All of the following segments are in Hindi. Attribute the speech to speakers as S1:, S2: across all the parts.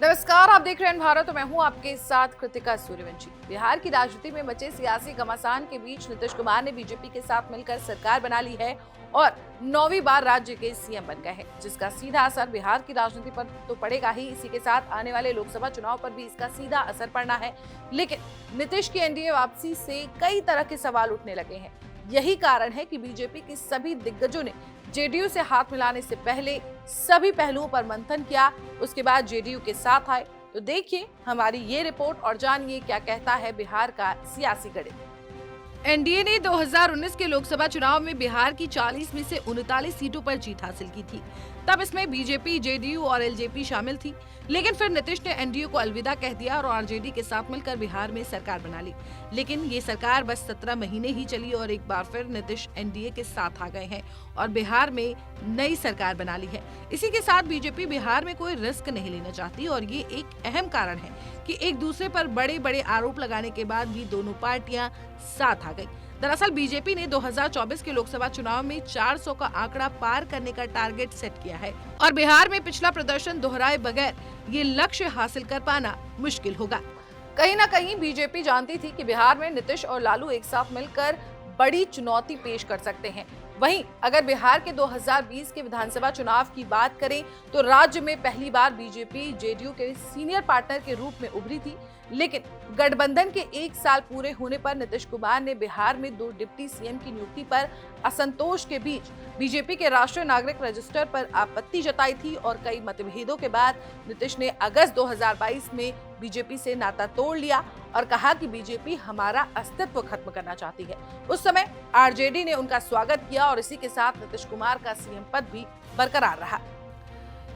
S1: नमस्कार, आप देख रहे हैं भारत और मैं हूं आपके साथ कृतिका सूर्यवंशी। बिहार की राजनीति में मचे सियासी घमासान के बीच नीतीश कुमार ने बीजेपी के साथ मिलकर सरकार बना ली है और 9वीं बार राज्य के सीएम बन गए हैं, जिसका सीधा असर बिहार की राजनीति पर तो पड़ेगा ही। इसी के साथ आने वाले लोकसभा चुनाव पर भी इसका सीधा असर पड़ना है। लेकिन नीतीश की एनडीए वापसी से कई तरह के सवाल उठने लगे हैं। यही कारण है कि बीजेपी के सभी दिग्गजों ने जेडीयू से हाथ मिलाने से पहले सभी पहलुओं पर मंथन किया, उसके बाद जेडीयू के साथ आए। तो देखिए हमारी ये रिपोर्ट और जानिए क्या कहता है बिहार का सियासी गणित। एनडीए ने 2019 के लोकसभा चुनाव में बिहार की 40 में से 39 सीटों पर जीत हासिल की थी। तब इसमें बीजेपी, जेडीयू और एलजेपी शामिल थी। लेकिन फिर नीतीश ने एनडीए को अलविदा कह दिया और आरजेडी के साथ मिलकर बिहार में सरकार बना ली। लेकिन ये सरकार बस 17 महीने ही चली और एक बार फिर नीतीश एनडीए के साथ आ गए हैं और बिहार में नई सरकार बना ली है। इसी के साथ बीजेपी बिहार में कोई रिस्क नहीं लेना चाहती और ये एक अहम कारण है कि एक दूसरे पर बड़े बड़े आरोप लगाने के बाद भी दोनों पार्टियां साथ आ गई। दरअसल बीजेपी ने 2024 के लोकसभा चुनाव में 400 का आंकड़ा पार करने का टारगेट सेट किया है और बिहार में पिछला प्रदर्शन दोहराए बगैर ये लक्ष्य हासिल कर पाना मुश्किल होगा। कहीं ना कहीं बीजेपी जानती थी कि बिहार में नीतीश और लालू एक साथ मिलकर बड़ी चुनौती पेश कर सकते हैं। वहीं अगर बिहार के 2020 के विधानसभा चुनाव की बात करें तो राज्य में पहली बार बीजेपी जेडीयू के सीनियर पार्टनर के रूप में उभरी थी। लेकिन गठबंधन के 1 साल पूरे होने पर नीतीश कुमार ने बिहार में 2 डिप्टी सीएम की नियुक्ति पर असंतोष के बीच बीजेपी के राष्ट्रीय नागरिक रजिस्टर पर आपत्ति जताई थी और कई मतभेदों के बाद नीतीश ने अगस्त 2022 में बीजेपी से नाता तोड़ लिया और कहा कि बीजेपी हमारा अस्तित्व खत्म करना चाहती है। उस समय आरजेडी ने उनका स्वागत किया और इसी के साथ नीतीश कुमार का सीएम पद भी बरकरार रहा।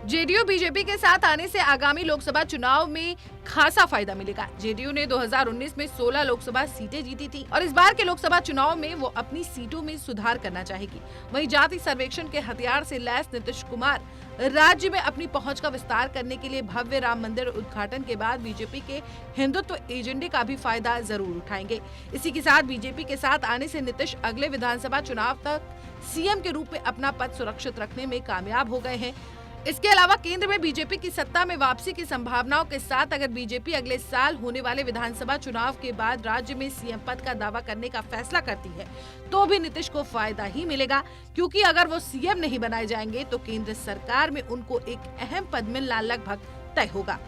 S1: जेडीयू बीजेपी के साथ आने से आगामी लोकसभा चुनाव में खासा फायदा मिलेगा। जेडीयू ने 2019 में 16 लोकसभा सीटें जीती थी और इस बार के लोकसभा चुनाव में वो अपनी सीटों में सुधार करना चाहेगी। वहीं जाति सर्वेक्षण के हथियार से लैस नीतीश कुमार राज्य में अपनी पहुंच का विस्तार करने के लिए भव्य राम मंदिर उद्घाटन के बाद बीजेपी के हिंदुत्व एजेंडे का भी फायदा जरूर उठाएंगे। इसी के साथ बीजेपी के साथ आने से नीतीश अगले विधानसभा चुनाव तक सीएम के रूप में अपना पद सुरक्षित रखने में कामयाब हो गए हैं। इसके अलावा केंद्र में बीजेपी की सत्ता में वापसी की संभावनाओं के साथ अगर बीजेपी अगले साल होने वाले विधानसभा चुनाव के बाद राज्य में सीएम पद का दावा करने का फैसला करती है तो भी नीतीश को फायदा ही मिलेगा, क्योंकि अगर वो सीएम नहीं बनाए जाएंगे तो केंद्र सरकार में उनको एक अहम पद मिलना लगभग तय होगा।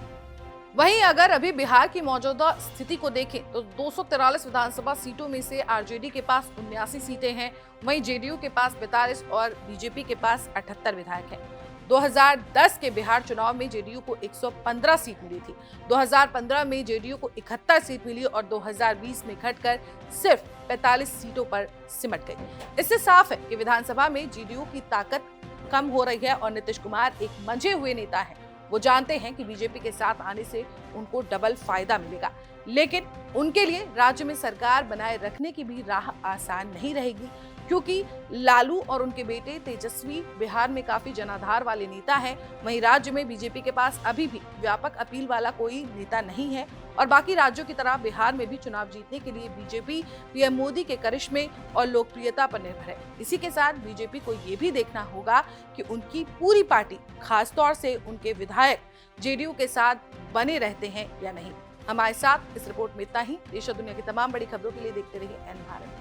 S1: वहीं अगर अभी बिहार की मौजूदा स्थिति को देखें तो 243 विधानसभा सीटों में से आरजेडी के पास 79 सीटें हैं, वहीं जेडीयू के पास 42 और बीजेपी के पास 78 विधायक हैं। 2010 के बिहार चुनाव में जेडीयू को 115 सीट मिली थी। 2015 में जेडीयू को 71 सीट मिली और 2020 में घटकर सिर्फ 45 सीटों पर सिमट गई। इससे साफ है कि विधानसभा में जेडीयू की ताकत कम हो रही है और नीतीश कुमार एक मंझे हुए नेता हैं। वो जानते हैं कि बीजेपी के साथ आने से उनको डबल फायदा मिलेगा, लेकिन उनके लिए राज्य में सरकार बनाए रखने की भी राह आसान नहीं रहेगी, क्योंकि लालू और उनके बेटे तेजस्वी बिहार में काफी जनाधार वाले नेता हैं। वहीं राज्य में बीजेपी के पास अभी भी व्यापक अपील वाला कोई नेता नहीं है और बाकी राज्यों की तरह बिहार में भी चुनाव जीतने के लिए बीजेपी पीएम मोदी के करिश्मे और लोकप्रियता पर निर्भर है। इसी के साथ बीजेपी को ये भी देखना होगा कि उनकी पूरी पार्टी, खासतौर से उनके विधायक जेडीयू के साथ बने रहते हैं या नहीं। हमारे साथ इस रिपोर्ट में इतना ही। देश और दुनिया की तमाम बड़ी खबरों के लिए देखते रहिए एन भारत।